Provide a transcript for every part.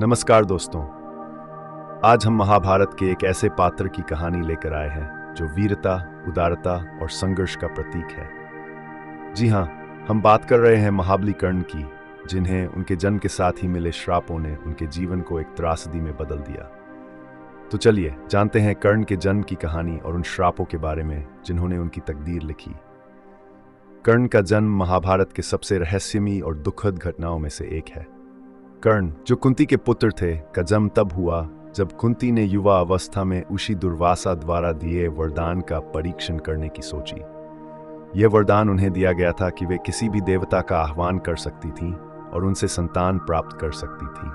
नमस्कार दोस्तों। आज हम महाभारत के एक ऐसे पात्र की कहानी लेकर आए हैं जो वीरता, उदारता और संघर्ष का प्रतीक है। जी हाँ, हम बात कर रहे हैं महाबली कर्ण की, जिन्हें उनके जन्म के साथ ही मिले श्रापों ने उनके जीवन को एक त्रासदी में बदल दिया। तो चलिए जानते हैं कर्ण के जन्म की कहानी और उन श्रापों के बारे में जिन्होंने उनकी तकदीर लिखी। कर्ण का जन्म महाभारत के सबसे रहस्यमयी और दुखद घटनाओं में से एक है। कर्ण, जो कुंती के पुत्र थे, का जन्म तब हुआ जब कुंती ने युवा अवस्था में ऋषि दुर्वासा द्वारा दिए वरदान का परीक्षण करने की सोची। यह वरदान उन्हें दिया गया था कि वे किसी भी देवता का आह्वान कर सकती थीं और उनसे संतान प्राप्त कर सकती थीं।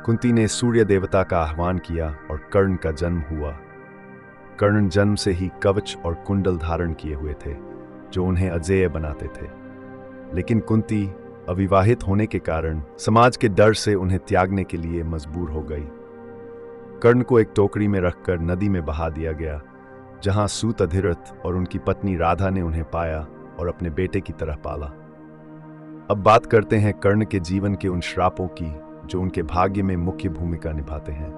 कुंती ने सूर्य देवता का आह्वान किया और कर्ण का जन्म हुआ। कर्ण जन्म से ही कवच और कुंडल धारण किए हुए थे, जो उन्हें अजेय बनाते थे। लेकिन कुंती अविवाहित होने के कारण समाज के डर से उन्हें त्यागने के लिए मजबूर हो गई। कर्ण को एक टोकरी में रखकर नदी में बहा दिया गया, जहां सूत अधिरथ और उनकी पत्नी राधा ने उन्हें पाया और अपने बेटे की तरह पाला। अब बात करते हैं कर्ण के जीवन के उन श्रापों की जो उनके भाग्य में मुख्य भूमिका निभाते हैं।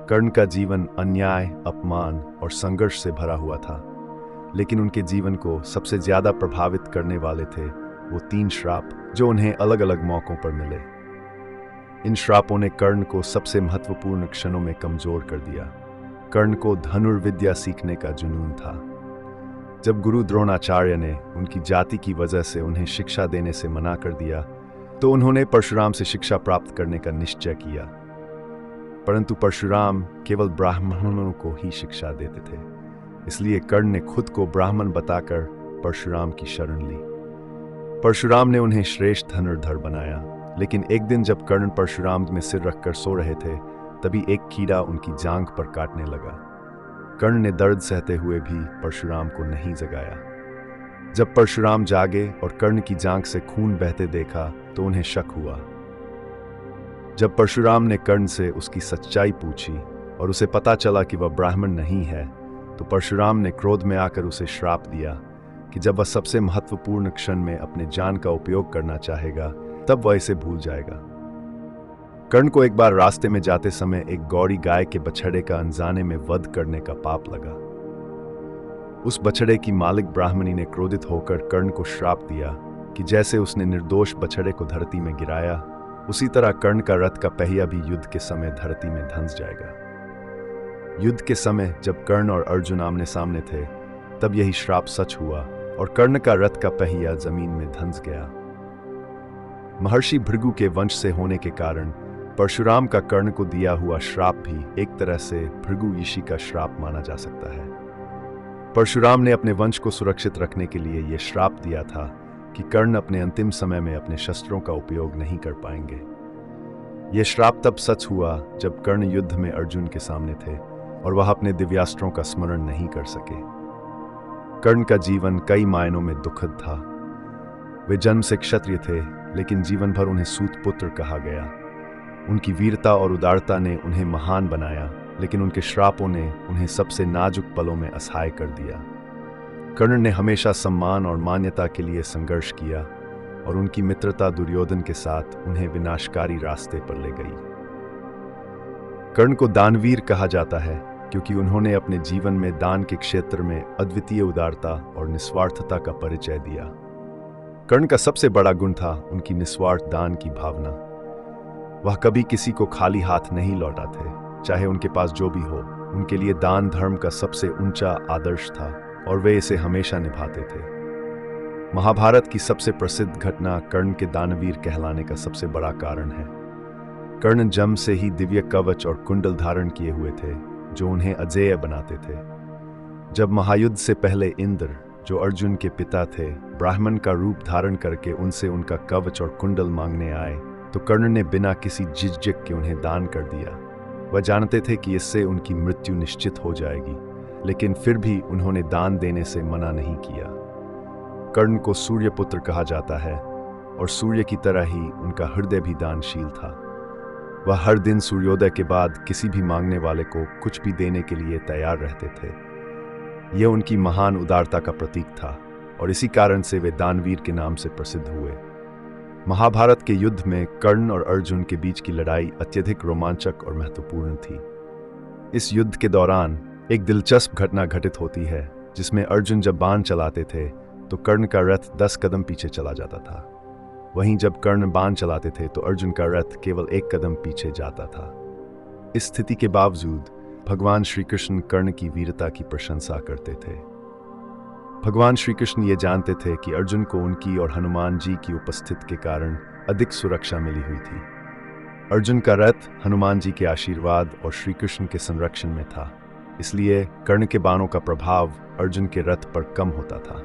कर्ण का जीवन अन्याय, अपमान और संघर्ष से भरा हुआ था, लेकिन उनके जीवन को सबसे ज्यादा प्रभावित करने वाले थे वो 3 श्राप जो उन्हें अलग अलग मौकों पर मिले। इन श्रापों ने कर्ण को सबसे महत्वपूर्ण क्षणों में कमजोर कर दिया। कर्ण को धनुर्विद्या सीखने का जुनून था। जब गुरु द्रोणाचार्य ने उनकी जाति की वजह से उन्हें शिक्षा देने से मना कर दिया, तो उन्होंने परशुराम से शिक्षा प्राप्त करने का निश्चय किया। परंतु परशुराम केवल ब्राह्मणों को ही शिक्षा देते थे, इसलिए कर्ण ने खुद को ब्राह्मण बताकर परशुराम की शरण ली। परशुराम ने उन्हें श्रेष्ठ धनुर्धर बनाया, लेकिन एक दिन जब कर्ण परशुराम में सिर रखकर सो रहे थे, तभी एक कीड़ा उनकी जांघ पर काटने लगा। कर्ण ने दर्द सहते हुए भी परशुराम को नहीं जगाया। जब परशुराम जागे और कर्ण की जांघ से खून बहते देखा, तो उन्हें शक हुआ। जब परशुराम ने कर्ण से उसकी सच्चाई पूछी और उसे पता चला कि वह ब्राह्मण नहीं है, तो परशुराम ने क्रोध में आकर उसे श्राप दिया कि जब वह सबसे महत्वपूर्ण क्षण में अपने जान का उपयोग करना चाहेगा, तब वह इसे भूल जाएगा। कर्ण को एक बार रास्ते में जाते समय एक गौरी गाय के बछड़े का अनजाने में वध करने का पाप लगा। उस बछड़े की मालिक ब्राह्मणी ने क्रोधित होकर कर्ण को श्राप दिया कि जैसे उसने निर्दोष बछड़े को धरती में गिराया, उसी तरह कर्ण का रथ का पहिया भी युद्ध के समय धरती में धंस जाएगा। युद्ध के समय जब कर्ण और अर्जुन आमने सामने थे, तब यही श्राप सच हुआ और कर्ण का रथ का पहिया जमीन में धंस गया। महर्षि भृगु के वंश से होने के कारण परशुराम का कर्ण को दिया हुआ श्राप भी एक तरह से भृगु ऋषि का श्राप माना जा सकता है। परशुराम ने अपने वंश को सुरक्षित रखने के लिए यह श्राप दिया था कि कर्ण अपने अंतिम समय में अपने शस्त्रों का उपयोग नहीं कर पाएंगे। यह श्राप तब सच हुआ जब कर्ण युद्ध में अर्जुन के सामने थे और वह अपने दिव्यास्त्रों का स्मरण नहीं कर सके। कर्ण का जीवन कई मायनों में दुखद था। वे जन्म से क्षत्रिय थे, लेकिन जीवन भर उन्हें सूत पुत्र कहा गया। उनकी वीरता और उदारता ने उन्हें महान बनाया, लेकिन उनके श्रापों ने उन्हें सबसे नाजुक पलों में असहाय कर दिया। कर्ण ने हमेशा सम्मान और मान्यता के लिए संघर्ष किया और उनकी मित्रता दुर्योधन के साथ उन्हें विनाशकारी रास्ते पर ले गई। कर्ण को दानवीर कहा जाता है क्योंकि उन्होंने अपने जीवन में दान के क्षेत्र में अद्वितीय उदारता और निस्वार्थता का परिचय दिया। कर्ण का सबसे बड़ा गुण था उनकी निस्वार्थ दान की भावना। वह कभी किसी को खाली हाथ नहीं लौटाते, चाहे उनके पास जो भी हो। उनके लिए दान धर्म का सबसे ऊंचा आदर्श था और वे इसे हमेशा निभाते थे। महाभारत की सबसे प्रसिद्ध घटना कर्ण के दानवीर कहलाने का सबसे बड़ा कारण है। कर्ण जन्म से ही दिव्य कवच और कुंडल धारण किए हुए थे, जो उन्हें अजेय बनाते थे। जब महायुद्ध से पहले इंद्र, जो अर्जुन के पिता थे, ब्राह्मण का रूप धारण करके उनसे उनका कवच और कुंडल मांगने आए, तो कर्ण ने बिना किसी झिझक के उन्हें दान कर दिया। वह जानते थे कि इससे उनकी मृत्यु निश्चित हो जाएगी, लेकिन फिर भी उन्होंने दान देने से मना नहीं किया। कर्ण को सूर्य पुत्र कहा जाता है और सूर्य की तरह ही उनका हृदय भी दानशील था। वह हर दिन सूर्योदय के बाद किसी भी मांगने वाले को कुछ भी देने के लिए तैयार रहते थे। यह उनकी महान उदारता का प्रतीक था और इसी कारण से वे दानवीर के नाम से प्रसिद्ध हुए। महाभारत के युद्ध में कर्ण और अर्जुन के बीच की लड़ाई अत्यधिक रोमांचक और महत्वपूर्ण थी। इस युद्ध के दौरान एक दिलचस्प घटना घटित होती है, जिसमें अर्जुन जब बाण चलाते थे तो कर्ण का रथ 10 कदम पीछे चला जाता था। वहीं जब कर्ण बाण चलाते थे तो अर्जुन का रथ केवल 1 कदम पीछे जाता था। इस स्थिति के बावजूद भगवान श्री कृष्ण कर्ण की वीरता की प्रशंसा करते थे। भगवान श्री कृष्ण ये जानते थे कि अर्जुन को उनकी और हनुमान जी की उपस्थिति के कारण अधिक सुरक्षा मिली हुई थी। अर्जुन का रथ हनुमान जी के आशीर्वाद और श्री कृष्ण के संरक्षण में था, इसलिए कर्ण के बाणों का प्रभाव अर्जुन के रथ पर कम होता था।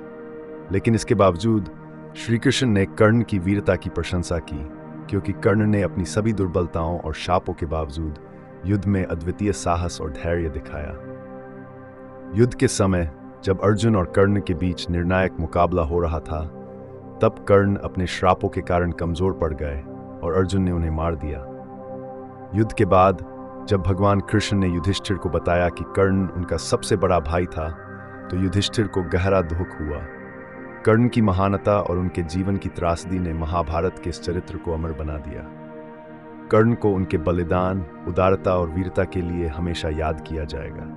लेकिन इसके बावजूद श्री कृष्ण ने कर्ण की वीरता की प्रशंसा की, क्योंकि कर्ण ने अपनी सभी दुर्बलताओं और शापों के बावजूद युद्ध में अद्वितीय साहस और धैर्य दिखाया। युद्ध के समय जब अर्जुन और कर्ण के बीच निर्णायक मुकाबला हो रहा था, तब कर्ण अपने श्रापों के कारण कमजोर पड़ गए और अर्जुन ने उन्हें मार दिया। युद्ध के बाद जब भगवान कृष्ण ने युधिष्ठिर को बताया कि कर्ण उनका सबसे बड़ा भाई था, तो युधिष्ठिर को गहरा दुख हुआ। कर्ण की महानता और उनके जीवन की त्रासदी ने महाभारत के इस चरित्र को अमर बना दिया। कर्ण को उनके बलिदान, उदारता और वीरता के लिए हमेशा याद किया जाएगा।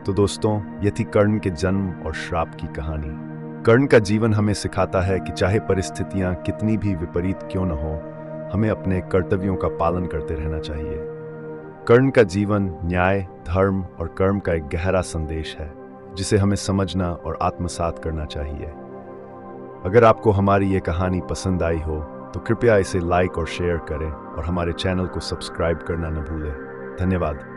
तो दोस्तों, ये थी कर्ण के जन्म और श्राप की कहानी। कर्ण का जीवन हमें सिखाता है कि चाहे परिस्थितियां कितनी भी विपरीत क्यों न हो, हमें अपने कर्तव्यों का पालन करते रहना चाहिए। कर्ण का जीवन न्याय, धर्म और कर्म का एक गहरा संदेश है, जिसे हमें समझना और आत्मसात करना चाहिए। अगर आपको हमारी ये कहानी पसंद आई हो तो कृपया इसे लाइक और शेयर करें और हमारे चैनल को सब्सक्राइब करना न भूलें। धन्यवाद।